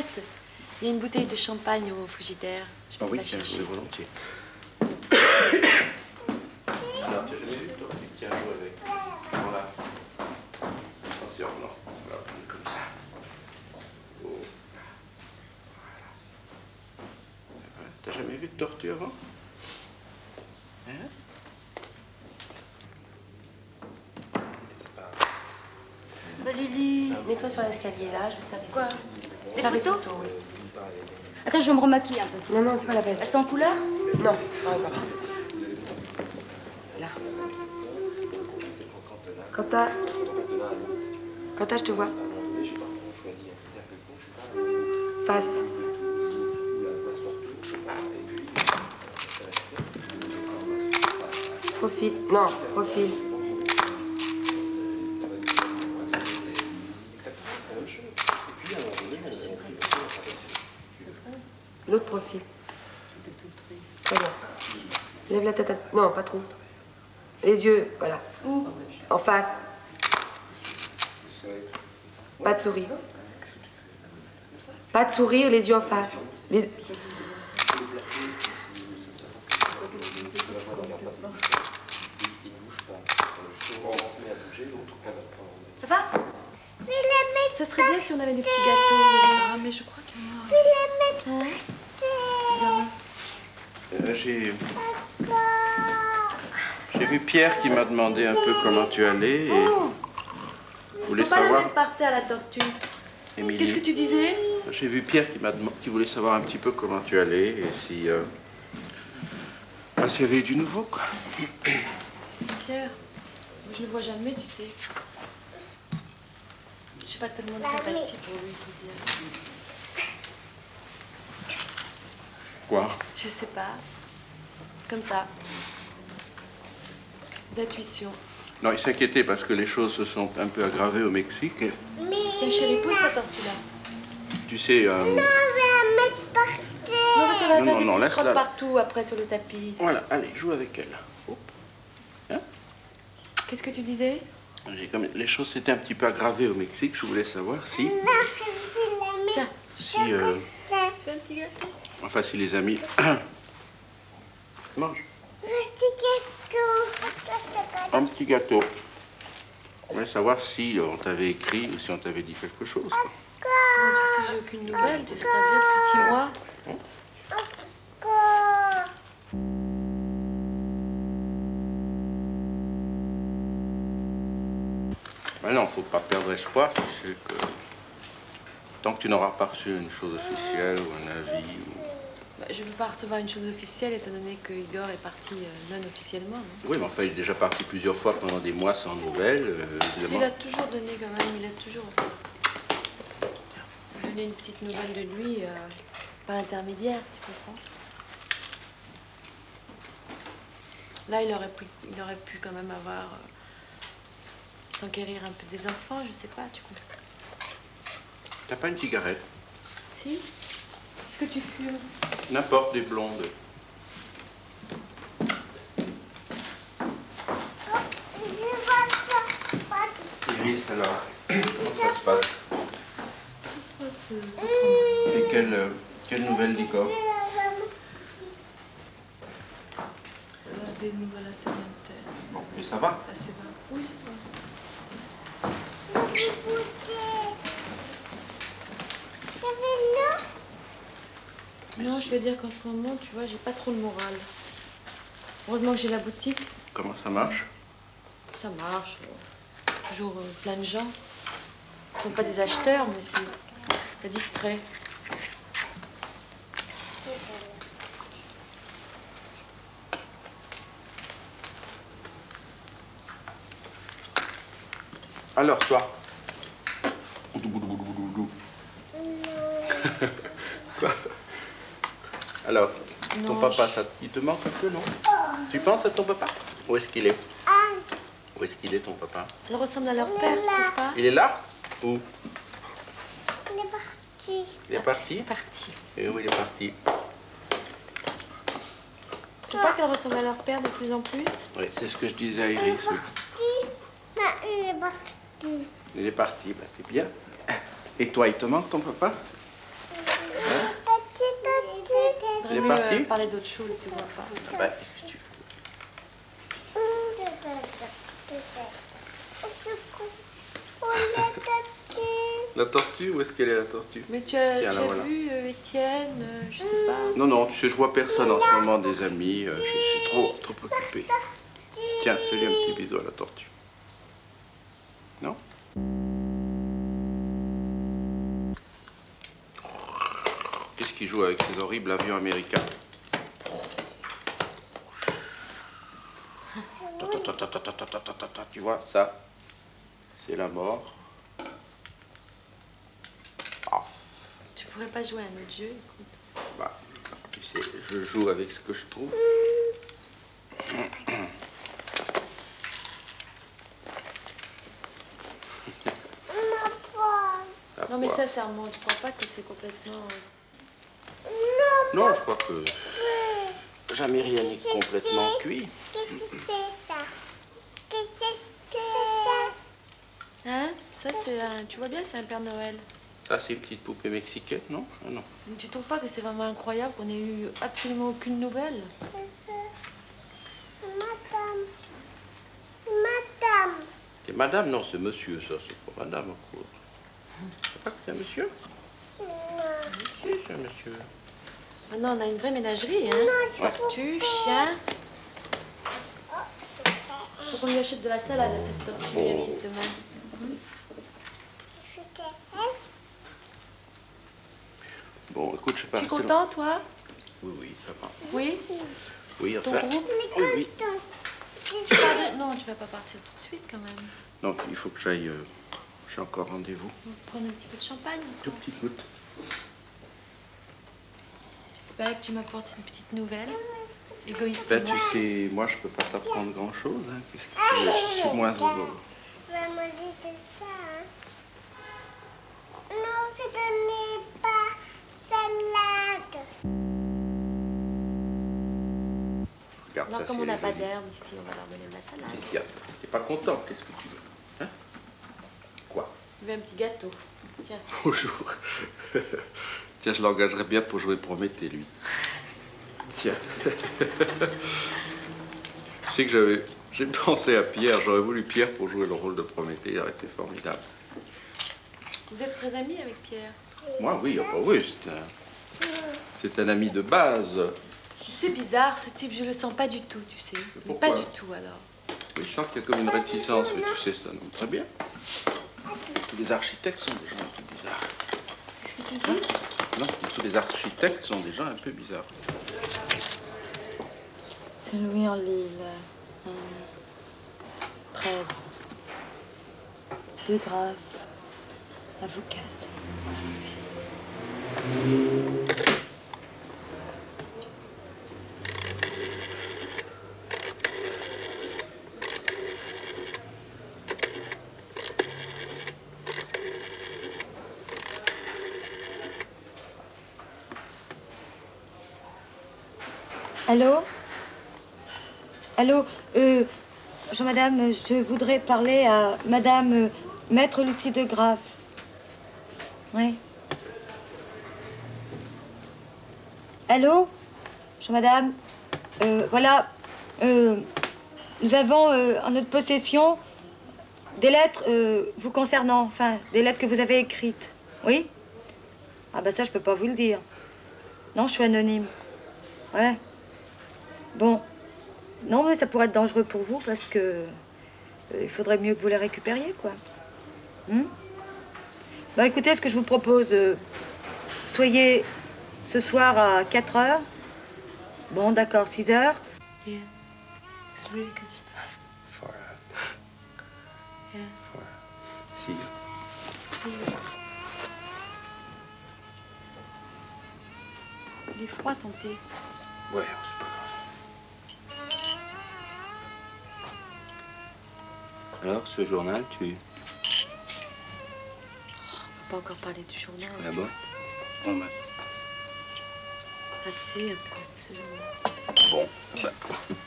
fait, il y a une bouteille de champagne au frigidaire. Je vais la chercher. Oui, volontiers. Alors, tu as jamais vu toi qui tiens à jouer avec? Voilà. Attention, non. On va prendre comme ça. Oh. Voilà. T'as jamais vu de tortue avant? Hein? Bah, Lily, mets-toi sur l'escalier là, je vais te faire des Quoi? photos. Des photos? Oui. Attends, je vais me remaquiller un peu. Non, non, c'est pas la peine. Elles sont en couleur? Non, ça va pas. Là. Quentin, je te vois. Face. Profil. Non, profil. L'autre profil. Très bien. Lève la tête un peu. Non, pas trop. Les yeux, voilà. Où? En face. Pas de sourire. Pas de sourire, les yeux en face. Les... Ça va? Ça serait bien si on avait des petits gâteaux. Ah, mais je crois qu'il y en a. Hein? J'ai vu Pierre qui m'a demandé un peu comment tu allais et voulait Faut pas la savoir. mettre par terre, la tortue. Émilie. Qu'est-ce que tu disais? J'ai vu Pierre qui voulait savoir un petit peu comment tu allais et si s'il y avait du nouveau, quoi. Pierre, je le vois jamais, tu sais. J'ai pas tellement de sympathie pour lui, faut dire. Quoi? Je sais pas. Comme ça. Des intuitions. Non, il s'inquiétait parce que les choses se sont un peu aggravées au Mexique. Et, Tiens, chérie, pousse la tortue là. tu sais. Non, mais ça va Non, faire non, des non, petites laisse-la. crottes partout après sur le tapis. Voilà, allez, joue avec elle. Hop. Hein? Qu'est-ce que tu disais? Les choses s'étaient un petit peu aggravées au Mexique. Je voulais savoir si. Tiens. Si. Tu veux un petit gâteau? Enfin, si les amis. Mange. Un petit gâteau. Je voulais savoir si on t'avait écrit ou si on t'avait dit quelque chose, quoi. Oh, tu sais, j'ai aucune nouvelle. Tu sais, t'as bien depuis 6 mois. Ben non, faut pas perdre espoir. Tu sais que tant que tu n'auras pas reçu une chose officielle ou un avis ou... Bah, je ne peux pas recevoir une chose officielle étant donné que Igor est parti non officiellement. Non? Oui, mais enfin, il est déjà parti plusieurs fois pendant des mois sans nouvelles, évidemment. Il a toujours donné quand même, il a toujours donné une petite nouvelle de lui par intermédiaire, tu comprends? Là, il aurait pu quand même avoir... s'enquérir un peu des enfants, je sais pas, tu comprends? T'as pas une cigarette? Si? Est-ce que tu fumes? N'importe, des blondes. Iris, alors, comment ça se passe? Ça se passe... Et quelle nouvelle d'Igor? des nouvelles assez bien. Bon, et ça va? Assez bas. Oui, ça va. Non, je veux dire qu'en ce moment, tu vois, j'ai pas trop le moral. Heureusement que j'ai la boutique. Comment ça marche? Ça marche. Toujours plein de gens. Ce ne sont pas des acheteurs, mais ça distrait. Alors, toi? Quoi? Alors, ton papa, il te manque un peu, non? Tu penses à ton papa? Où est-ce qu'il est? Où est-ce qu'il est, ton papa? Ils ressemblent à leur père, tu trouves pas? Il est là? Où? Il est parti. Il est parti? Il est parti. Et où il est parti? Tu sais pas qu'elles ressemblent à leur père de plus en plus? Oui, c'est ce que je disais à Iris. Oui. Il est parti. Il est parti, bah, c'est bien. Et toi, il te manque ton papa? vaut mieux parler d'autre chose, tu vois pas. Bah, qu'est-ce que tu veux? La tortue, où est-ce qu'elle est la tortue? Mais tu as, tiens, tu là, as voilà. vu Étienne, je sais pas. Non, non, tu sais, je vois personne en ce moment, des amis. Je suis trop occupé. Tiens, fais-lui un petit bisou à la tortue. Non? Qu'est-ce qu'il joue avec ces horribles avions américains? Tu vois, ça, c'est la mort. Ah. Tu pourrais pas jouer à un autre jeu, écoute. Bah, tu sais, je joue avec ce que je trouve. Non mais sincèrement, tu crois pas que c'est complètement... Non, je crois que jamais rien n'est complètement cuit. Qu'est-ce que c'est ça? Qu'est-ce que c'est ça? Hein? Ça c'est un... Tu vois bien, c'est un Père Noël. Ça, c'est une petite poupée mexicaine, non? Ah, non. Mais tu trouves pas que c'est vraiment incroyable qu'on ait eu absolument aucune nouvelle? Madame. Madame. C'est madame? Non, c'est monsieur, ça. C'est pas madame, encore. Tu sais pas que c'est un monsieur? Non. Si, c'est un monsieur. Maintenant, on a une vraie ménagerie, hein? Tortue, chien. Faut qu'on lui achète de la salade à cette tortue iris demain. Je te laisse. Bon, écoute, je sais pas. Tu es content, toi? Oui, oui, ça va. Oui? Oui, Ton enfin. groupe? Oui, oui. Non, tu vas pas partir tout de suite, quand même. Non, il faut que j'aille. J'ai encore rendez-vous. On va prendre un petit peu de champagne. Tout petit goutte. J'espère que tu m'apportes une petite nouvelle. Ben, Égoïstement. tu sais, moi, je peux pas t'apprendre grand-chose. Hein. Qu'est-ce que tu veux? Je suis moins heureux. Maman, c'était ça. Hein? Non, je donnais pas salade. Regarde, Alors, ça, comme on c'est n'a pas joli. d'herbe ici, on va leur donner de la salade. Qu'est-ce qu'il y a? T'es pas content? Qu'est-ce que tu veux? Hein? Quoi? Je veux un petit gâteau. Tiens. Bonjour. Tiens, je l'engagerais bien pour jouer Prométhée, lui. Tiens. Tu sais que j'ai pensé à Pierre. J'aurais voulu Pierre pour jouer le rôle de Prométhée. Il aurait été formidable. Vous êtes très amis avec Pierre? Moi, oui. Oh, bah, oui, c'est un ami de base. C'est bizarre, ce type, je le sens pas du tout, tu sais. Mais pourquoi? pas du tout, alors. Oui, je sens qu'il y a comme une réticence, mais tu sais, c'est un homme très bien. Tous les architectes sont des gens un peu bizarres. Qu'est-ce que tu dis? Non, je dis, tous les architectes sont des gens un peu bizarres. Saint-Louis en Lille. 13. 2 graphes. Avocate. Allô? Allô? Madame, je voudrais parler à Madame Maître Lucie de Graff. Oui. Allô? Madame, voilà, nous avons en notre possession des lettres vous concernant, enfin, des lettres que vous avez écrites. Oui? Ah ben ça, je peux pas vous le dire. Non, je suis anonyme. Ouais. Bon. Non, mais ça pourrait être dangereux pour vous parce que il faudrait mieux que vous les récupériez, quoi. Bah écoutez, ce que je vous propose, soyez ce soir à 4 heures. Bon, d'accord, 6 heures. Yeah, it's really good stuff. For, Yeah. see you. See you. Il est froid, ton thé. Ouais, c'est pas grave. Alors, ce journal, tu... On peut pas encore parler du journal. Là-bas? Bon, bah... Assez un peu, ce journal. Bon, bah,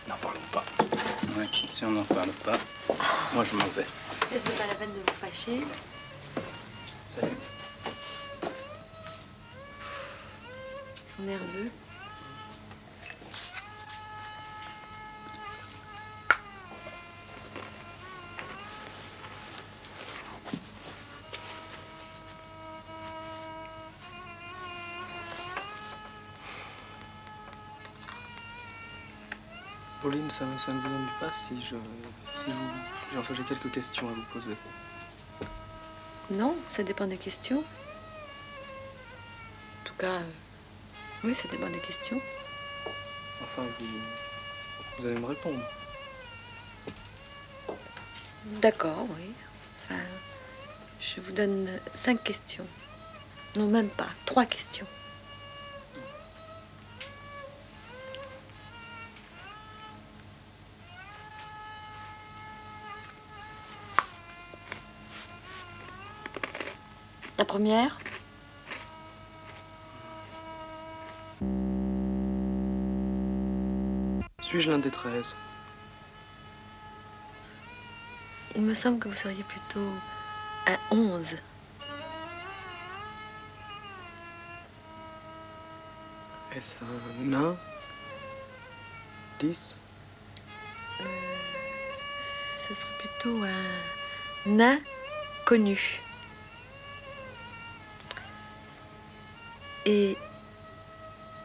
n'en parlons pas. Ouais, si on n'en parle pas, moi je m'en vais. Et c'est pas la peine de vous fâcher. Salut. Ils sont nerveux. Pauline, ça ne vous ennuie pas si enfin, j'ai quelques questions à vous poser. Non, ça dépend des questions. En tout cas, oui, ça dépend des questions. Enfin, vous allez me répondre. D'accord, oui. Enfin, je vous donne 5 questions. Non, même pas. 3 questions. La première? Suis-je l'un des 13? Il me semble que vous seriez plutôt un 11. Est-ce un nain? 10? Ce serait plutôt un nain connu. Et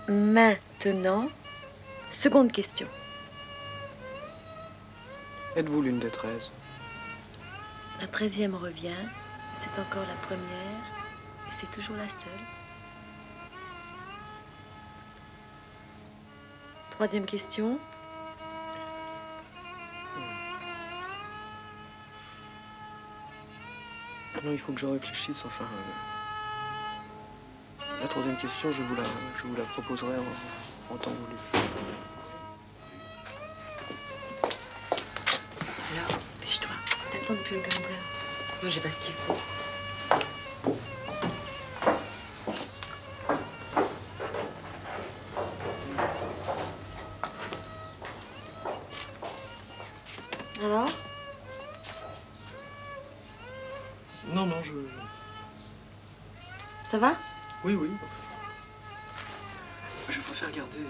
maintenant, seconde question. Êtes-vous l'une des 13? La 13e revient, c'est encore la première, et c'est toujours la seule. Troisième question. Non, il faut que je réfléchisse, enfin... La troisième question, je vous la proposerai en temps voulu. Alors, dépêche-toi. T'attends depuis une grande heure. Moi, j'ai pas ce qu'il faut. Alors? Non, Ça va? Oui, oui. Je préfère garder...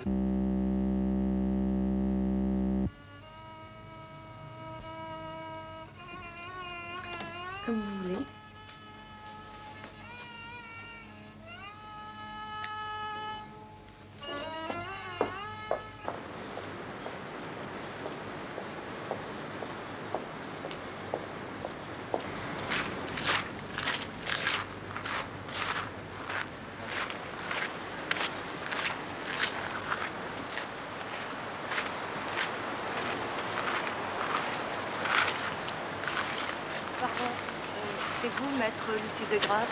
Comme vous voulez. Pardon, c'est vous, maître Lucie de Grasse?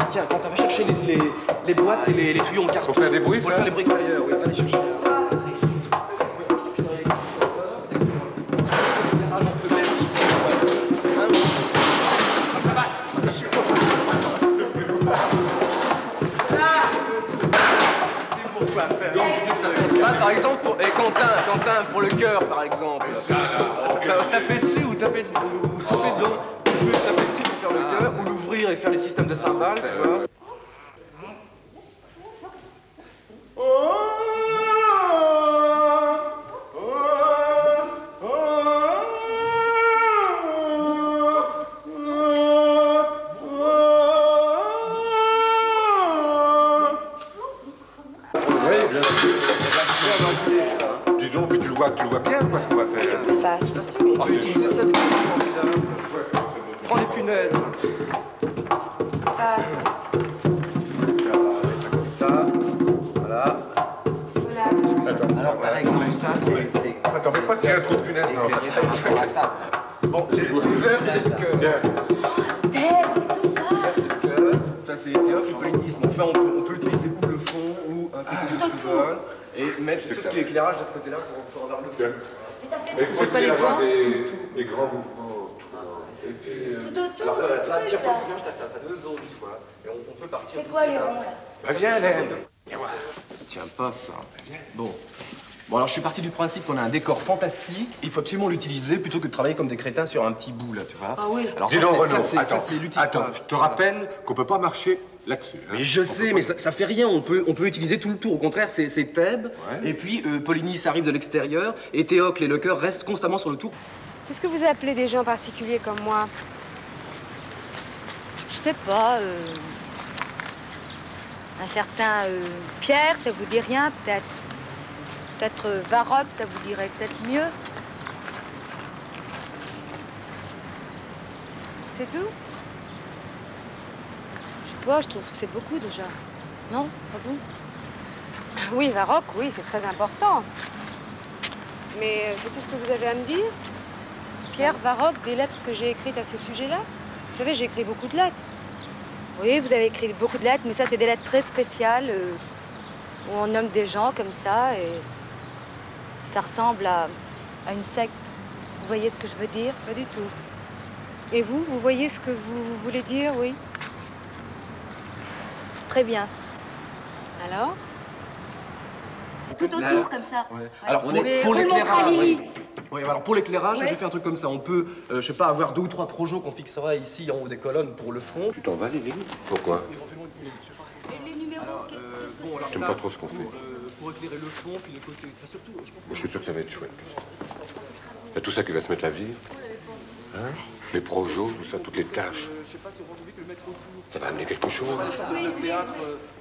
Tiens, quand on va chercher les boîtes et les tuyaux en carton. Faut faire des bruits, Faut faire les bruits extérieurs, oui, va les chercher. On peut même ici. Ça, par exemple, Quentin, pour le cœur, par exemple. Taper dessus ou souffler dedans. On peut taper dessus pour faire le cœur, ou l'ouvrir et faire les systèmes de cymbales, tu vois. Dis donc, puis tu le vois bien, quoi, ce qu'on va faire. Ça, c'est facile. On peut utiliser ça de façon formidable. Prends les punaises. Comme ça. Voilà. Alors, par exemple, ça, c'est... Ça t'en fait pas qu'il y a un trou de punaise, non? Ça. Bon, les verts, c'est le cœur. Tout ça. C'est le cœur. Ça, c'est le paulinisme. Enfin, on peut utiliser ou le fond ou un côté de couvole et mettre tout ce qui est éclairage de ce côté-là pour avoir le fond. Mais il faut essayer d'avoir des grands mouvements. Et puis, alors là, tiens, pour le viens, je t'as ça, t'as 2 zones, tu vois. Et on peut partir. C'est quoi les ronds là? Bah viens, Hélène. Tiens pas ça. Bon. Bon, alors je suis parti du principe qu'on a un décor fantastique, il faut absolument l'utiliser plutôt que de travailler comme des crétins sur un petit bout, là, tu vois. Ah oui. Alors Dis donc, Renaud, ça, c'est l'utile. attends, je te rappelle qu'on peut pas marcher là-dessus. Hein. Mais je sais, mais ça fait rien, on peut utiliser tout le tour. Au contraire, c'est Thèbes, Ouais. et puis Polynice arrive de l'extérieur, et Théocle et le chœur restent constamment sur le tour. Qu'est-ce que vous appelez des gens particuliers comme moi? Je sais pas, un certain Pierre, ça vous dit rien, peut-être. Peut-être Varrock, ça vous dirait peut-être mieux. C'est tout? Je sais pas, je trouve que c'est beaucoup déjà. Non? Pas vous? Oui, Varrock, oui, c'est très important. Mais c'est tout ce que vous avez à me dire? Pierre Varrock, des lettres que j'ai écrites à ce sujet-là? Vous savez, j'ai écrit beaucoup de lettres. Oui, vous avez écrit beaucoup de lettres, mais ça, c'est des lettres très spéciales où on nomme des gens comme ça et ça ressemble à une secte. Vous voyez ce que je veux dire? Pas du tout. Et vous voyez ce que vous voulez dire, oui? Très bien. Alors? Tout autour, comme ça. Ouais. Ouais. Alors, pour On le montre à l'éclairage, Lily. oui, alors pour l'éclairage, Ouais. j'ai fait un truc comme ça. On peut, je sais pas, avoir 2 ou 3 projets qu'on fixera ici en haut des colonnes pour le fond. Tu t'en vas, Lily? Pourquoi? Les numéros. Bon, alors J'aime ça, pas trop ce qu'on fait. Pour éclairer le fond, puis les côtés. Enfin, surtout, je pense. Je suis sûr que ça va être chouette. Il y a tout ça qui va se mettre à vivre. Hein? Les projets, tout ça, toutes les tâches. Je sais pas si on envie que le mettre autour. Ça va amener quelque chose.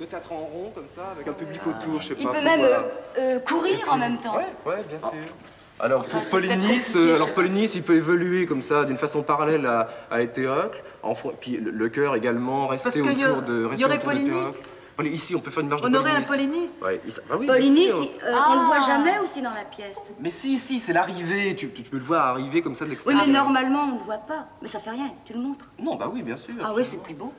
De théâtre en rond, comme ça, avec un public autour, je sais pas. Il peut faut même voir. courir en même temps. Ouais, bien sûr. Alors, pour c'est peut-être Polynice, compliqué. Polynice, il peut évoluer comme ça, d'une façon parallèle à Théocle. Puis le chœur également, rester qu'il autour de y aurait autour de Polynice. Théocle. Ici, on peut faire une marche On de aurait un Polynice. Polynice. Ouais, bah oui, bien Polynice, sûr. on le voit jamais aussi dans la pièce. Mais si, c'est l'arrivée. Tu peux le voir arriver comme ça de Oui, l'extérieur. mais normalement, on ne le voit pas. Mais ça fait rien, tu le montres. Non, bah oui, bien sûr. Ah oui, c'est plus beau.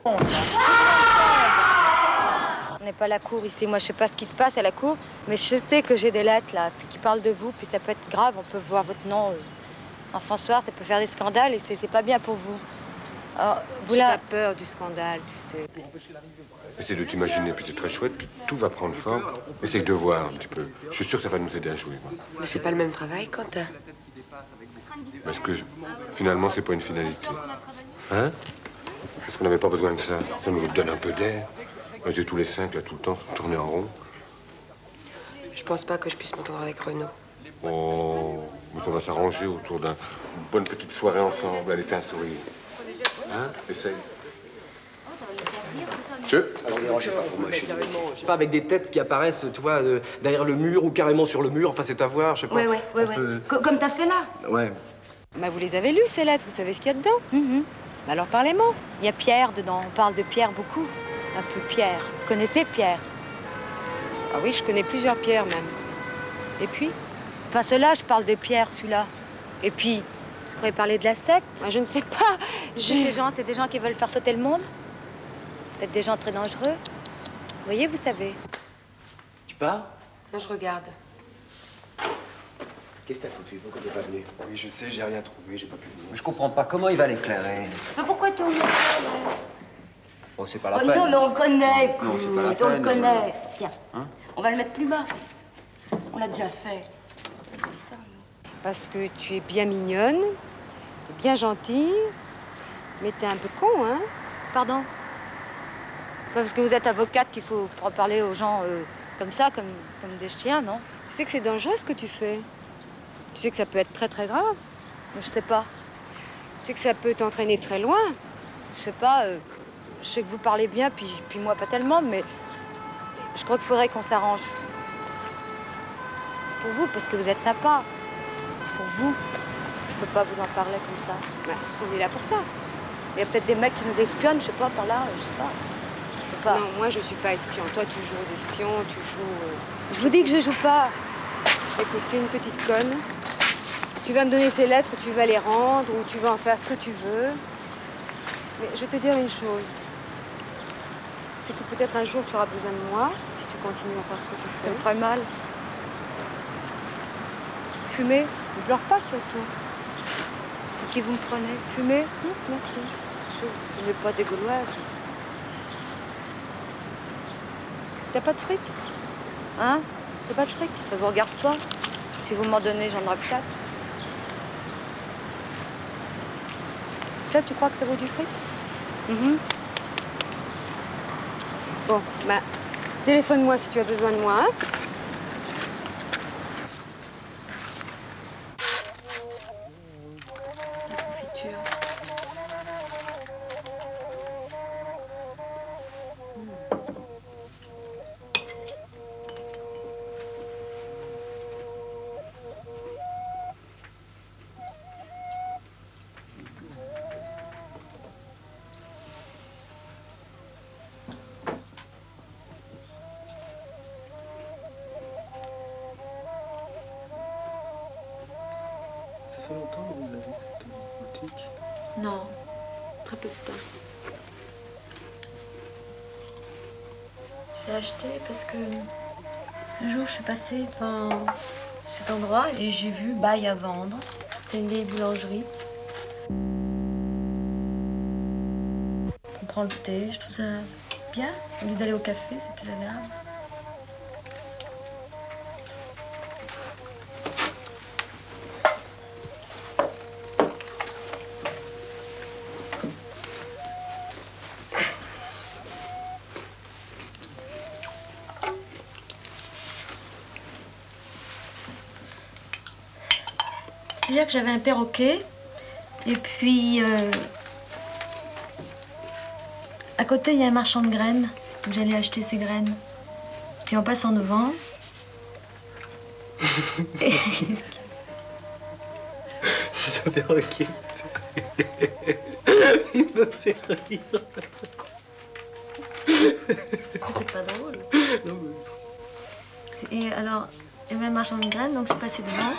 On n'est pas à la cour ici. Moi, je sais pas ce qui se passe à la cour, mais je sais que j'ai des lettres là, puis qui parlent de vous, puis ça peut être grave. On peut voir votre nom en François, ça peut faire des scandales et c'est pas bien pour vous. Alors, vous J'ai là, pas peur du scandale, tu sais. Essaye de t'imaginer, puis c'est très chouette, puis tout va prendre forme. Essaye de voir un petit peu. Je suis sûr que ça va nous aider à jouer, moi. Mais c'est pas le même travail, Quentin. Parce que finalement, c'est pas une finalité. Hein? Est-ce qu'on n'avait pas besoin de ça? Ça nous donne un peu d'air. Rester tous les 5, là, tout le temps, tourner en rond. Je pense pas que je puisse m'entendre avec Renaud. Oh, mais ça va s'arranger autour d'une bonne petite soirée ensemble. Allez, fais un sourire. Hein? Essaye. Tu veux? Je sais pas, avec des têtes qui apparaissent, tu vois, derrière le mur ou carrément sur le mur. Enfin, c'est à voir, je sais pas. Ouais. On peut- Comme t'as fait là. Ouais. Bah, vous les avez lues, ces lettres, vous savez ce qu'il y a dedans? Bah, alors parlez-moi. il y a Pierre dedans. On parle de Pierre beaucoup. Un peu Pierre. Vous connaissez Pierre? Ah oui, je connais plusieurs pierres même. Et puis? Enfin, ceux-là, je parle de Pierre, celui-là. Et puis, vous pourriez parler de la secte? Moi, je ne sais pas. C'est des gens qui veulent faire sauter le monde. Peut-être des gens très dangereux. Vous voyez, vous savez. Tu pars? Non, je regarde. Qu'est-ce que t'as foutu? Pourquoi t'es pas venu? Oui, je sais, j'ai rien trouvé, j'ai pas pu venir. Mais je comprends pas. Comment il va l'éclairer? Mais pourquoi tu en es là? Bon, c'est pas la Oh peine. non, mais on le connaît, Non, c'est pas la écoute, on le peine. connaît. Tiens, Hein? on va le mettre plus bas. On l'a déjà fait. Parce que tu es bien mignonne, t'es bien gentille, mais t'es un peu con, hein? Pardon? Parce que vous êtes avocate qu'il faut parler aux gens comme ça, comme des chiens, non? Tu sais que c'est dangereux ce que tu fais. Tu sais que ça peut être très très grave. Mais je sais pas. Tu sais que ça peut t'entraîner très loin. Je sais pas. Je sais que vous parlez bien, puis moi pas tellement, mais je crois qu'il faudrait qu'on s'arrange. Pour vous, parce que vous êtes sympa. Pour vous. Je peux pas vous en parler comme ça. Bah, on est là pour ça. Il y a peut-être des mecs qui nous espionnent, je sais pas, par là, je sais pas. Je peux pas. Non, moi je suis pas espion. Toi tu joues aux espions, tu joues... Je vous dis que je joue pas. Écoute, t'es une petite conne. Tu vas me donner ces lettres, tu vas les rendre, ou tu vas en faire ce que tu veux. Mais je vais te dire une chose. C'est que peut-être un jour tu auras besoin de moi, si tu continues à faire ce que tu Ça fais. me ferait mal. Fumer, ne pleure pas surtout. Pour qui vous me prenez? Fumer? Merci. Je fumez pas des Gauloises. T'as pas de fric? Hein? T'as pas de fric? Ça vous regarde pas. Si vous m'en donnez, j'en aurai 4. Ça, tu crois que ça vaut du fric? Bon, bah, téléphone-moi si tu as besoin de moi, hein? La confiture. Ça fait longtemps que vous avez cette boutique? Non, très peu de temps. Je l'ai acheté parce que un jour je suis passée devant cet endroit et j'ai vu bail à vendre. C'était une vieille boulangerie. On prend le thé, je trouve ça bien. Au lieu d'aller au café, c'est plus agréable. C'est-à-dire que j'avais un perroquet et puis à côté il y a un marchand de graines, donc j'allais acheter ces graines. Puis en passant devant, C'est un perroquet. Il me fait rire. c'est pas drôle. Non, mais... Et alors, il y avait un marchand de graines, donc je suis passée devant.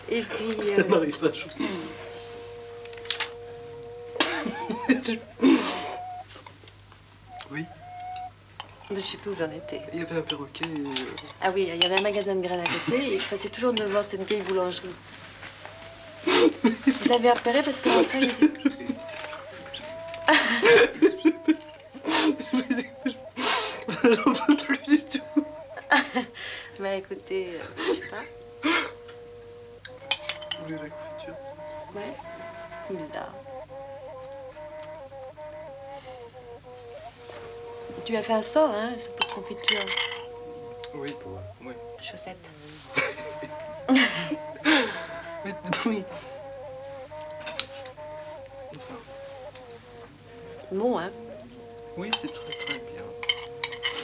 Et puis... Ça m'arrive pas, je... Oui. Je sais plus où j'en étais. Il y avait un perroquet et... Ah oui, il y avait un magasin de graines à côté et je passais toujours devant cette vieille boulangerie. Je l'avais repéré parce que l'enseigne était... J'en peux plus du tout. Bah écoutez, je sais pas. Vous voulez la confiture? Ouais. Hilda. Tu as fait un sort, hein, ce pot de confiture. Oui, pour moi, oui. Chaussettes. Mais oui. Enfin, Bon, hein. oui, c'est très très bien.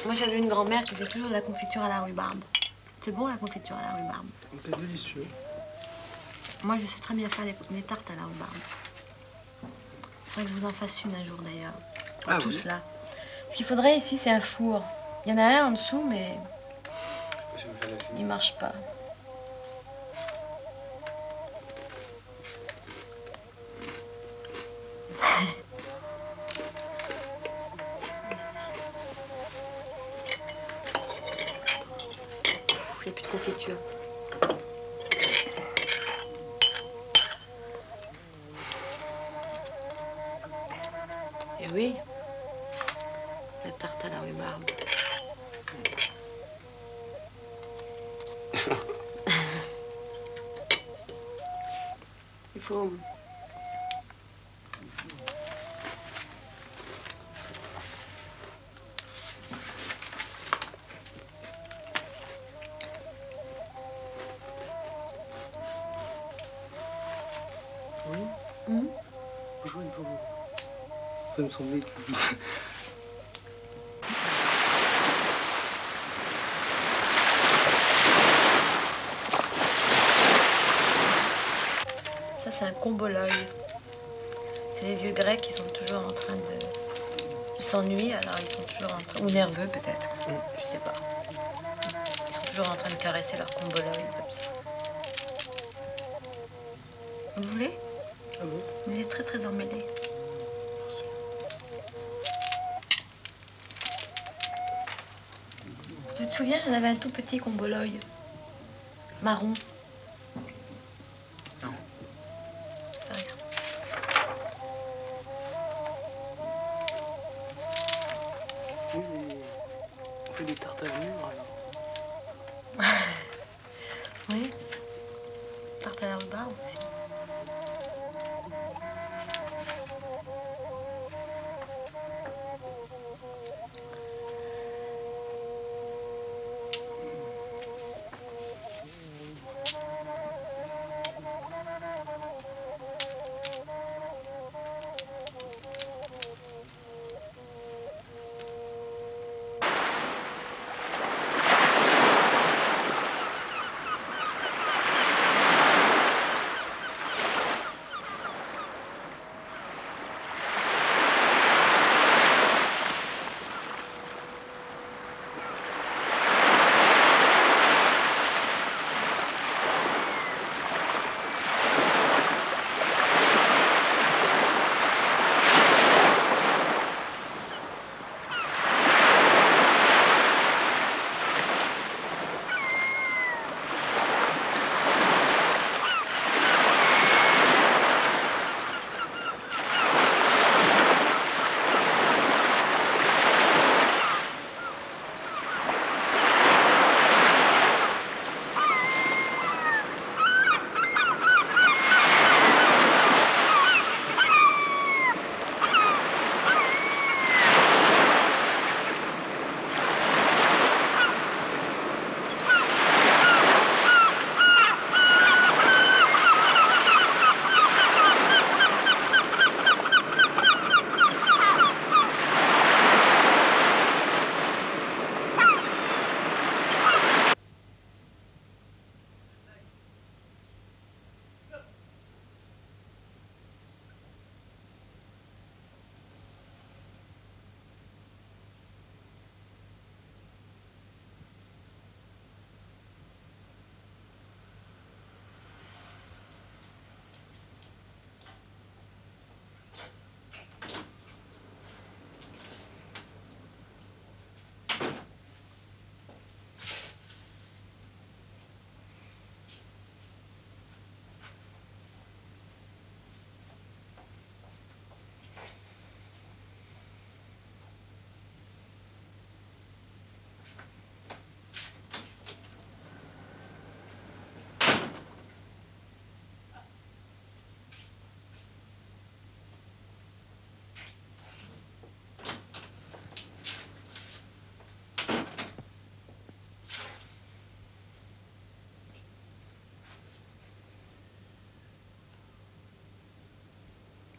Moi, j'avais une grand-mère qui faisait toujours de la confiture à la rhubarbe. C'est bon, la confiture à la rhubarbe. C'est délicieux. Moi, je sais très bien faire les tartes à la rhubarbe. Il faudrait que je vous en fasse une un jour, d'ailleurs. Ah tous, oui. là. Ce qu'il faudrait ici, c'est un four. Il y en a un en dessous, mais Je vais me faire la fine. il marche pas. Il n'y a plus de confiture. Et oui, la tarte à la rhubarbe. Il faut... Oui. Bonjour, il faut... Ça me semblait que... Ça, c'est un comboloï. C'est les vieux Grecs qui sont toujours en train de... Ils s'ennuient, alors ils sont toujours en train... Ou nerveux, peut-être. Je sais pas. Ils sont toujours en train de caresser leur comboloï, comme ça. Vous voulez? Ah bon? Il est très, très emmêlé. Merci. Tu te souviens, j'en avais un tout petit comboloï. Marron. Non. C'est rien.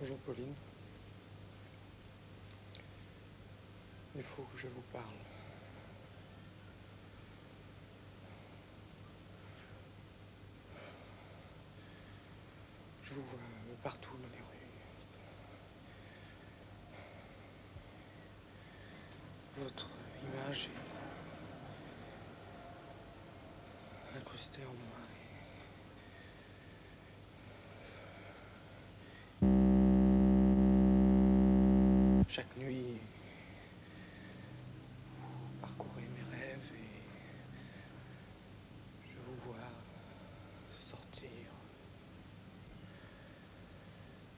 Bonjour Pauline. Il faut que je vous parle. Je vous vois partout dans les rues. Votre image est incrustée en moi. Chaque nuit, vous parcourez mes rêves et je vous vois sortir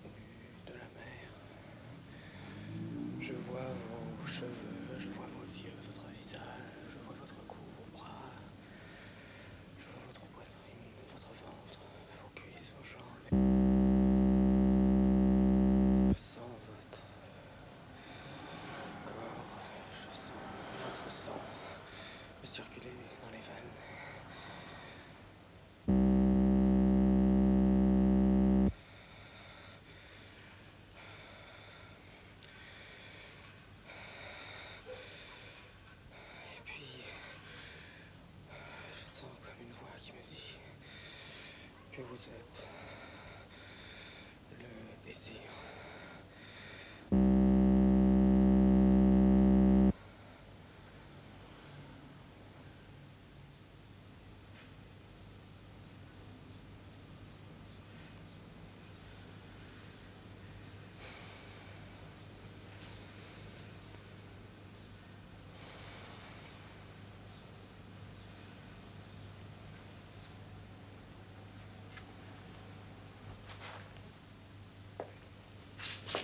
nu de la mer. Je vois vos cheveux, je vois vos yeux, votre visage, je vois votre cou, vos bras, je vois votre poitrine, votre ventre, vos cuisses, vos jambes. Je sens votre corps, je sens votre sang me circuler dans les veines. Et puis, j'entends comme une voix qui me dit que vous êtes le désir.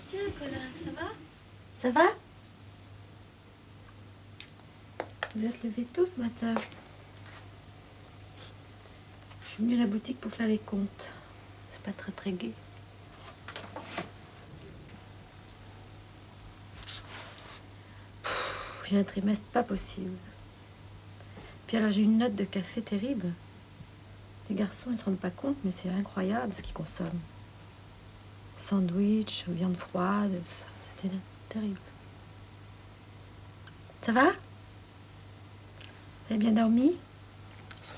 Tiens, Colin, ça va? Ça va? Vous êtes levé tôt ce matin. Je suis venue à la boutique pour faire les comptes. C'est pas très gai. J'ai un trimestre pas possible. Puis alors j'ai une note de café terrible. Les garçons ils se rendent pas compte, mais c'est incroyable ce qu'ils consomment. Sandwich, viande froide, tout ça. C'était terrible. Ça va? Vous avez bien dormi? Ça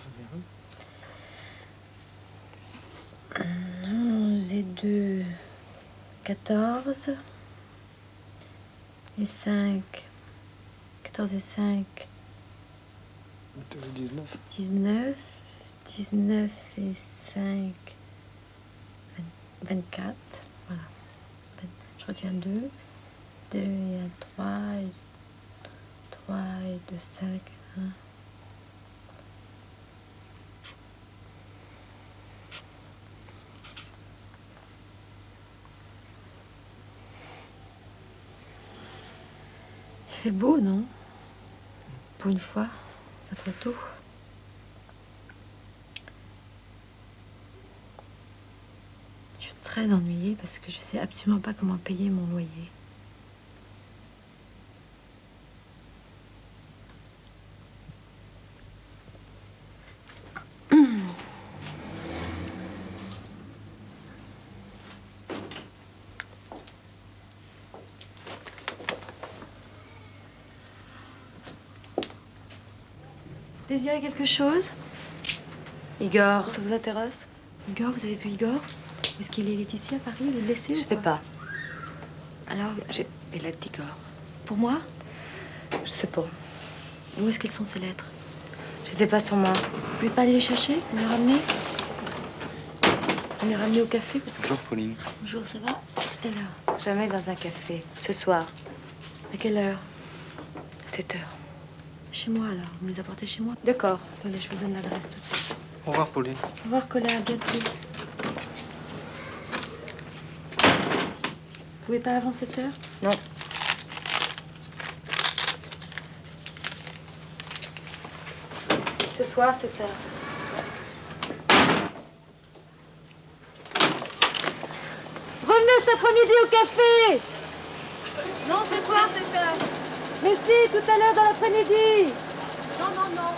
va bien. 11 et 2, 14. Et 5. 14 et 5. 19. 19. 19 et 5. 24. Voilà. Je retiens 2. 2 et 1, 3. Et 3 et 2, 5. 1. Il fait beau, non? Pour une fois, pas trop tôt. Je suis très ennuyée parce que je sais absolument pas comment payer mon loyer. Désirez quelque chose? Igor, ça vous intéresse? Igor, vous avez vu Igor? Où est-ce qu'il est? Laetitia à Paris? Il est blessé? Je ou sais quoi? pas. Alors, J'ai des lettres d'Igor. pour moi? Je sais pas. Où est-ce qu'elles sont ces lettres? J'étais pas sur moi. Vous pouvez pas aller les chercher? Vous les ramener? Vous les ramener au café parce que... Bonjour Pauline. Bonjour, ça va? Tout à l'heure. Jamais dans un café. Ce soir, À quelle heure? 7 heures. Chez moi alors. Vous me les apportez chez moi? D'accord. Attendez, je vous donne l'adresse tout de suite. Au revoir Pauline. Au revoir, Colin, à bientôt. Vous pouvez pas avant 7 heures? Non. Ce soir, 7 heures. Revenez cet après-midi au café! Non, ce soir, 7 heures. Mais si, tout à l'heure dans l'après-midi! Non, non, non.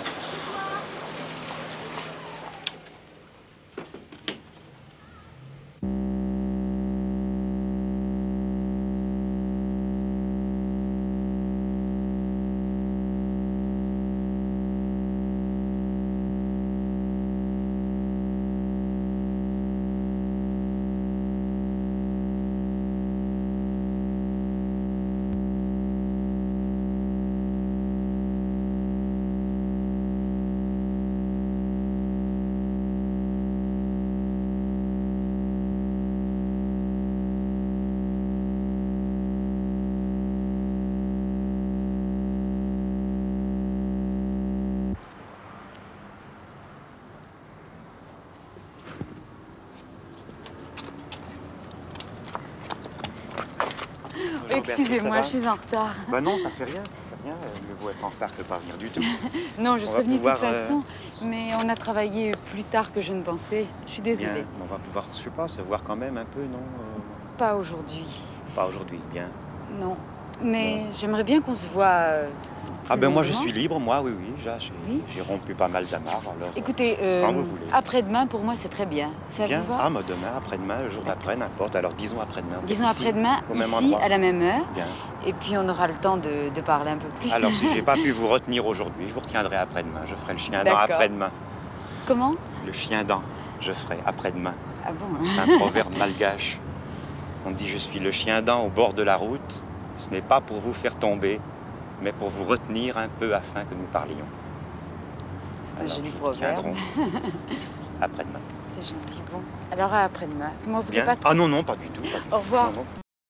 Excusez-moi, je suis en retard. Bah non, ça fait rien, ça fait rien. Mieux vaut être en retard que pas venir du tout. Non, je On serais va venue de pouvoir, toute façon, mais on a travaillé plus tard que je ne pensais. Je suis désolée. Bien, on va pouvoir, je sais pas, se voir quand même un peu, non Pas aujourd'hui. Pas aujourd'hui, bien. Non, mais j'aimerais bien qu'on se voit. Ah ben moi je longuement. suis libre, moi, oui, j'ai rompu pas mal d'amarres, alors... Écoutez, quand vous voulez. après-demain, pour moi, c'est très bien. Ça Bien. vous va? Ah, moi demain, après-demain, le jour d'après, n'importe. Alors disons après-demain. Disons Ici, après-demain, au même ici, endroit. à la même heure. Bien. Et puis on aura le temps de parler un peu plus. Alors si j'ai pas pu vous retenir aujourd'hui, je vous retiendrai après-demain. Je ferai le chien dent D'accord. après-demain. Comment? Le chien dent, je ferai après-demain. Ah bon? C'est un proverbe malgache. On dit je suis le chien dent au bord de la route. Ce n'est pas pour vous faire tomber, mais pour vous retenir un peu afin que nous parlions. C'est un Alors, joli nous proverbe. tiendrons après-demain. C'est gentil, bon. Alors à après-demain. Vous m'en voulez Bien. pas trop? Ah non, non, pas du tout. Pas du Au revoir. tout. Non, non.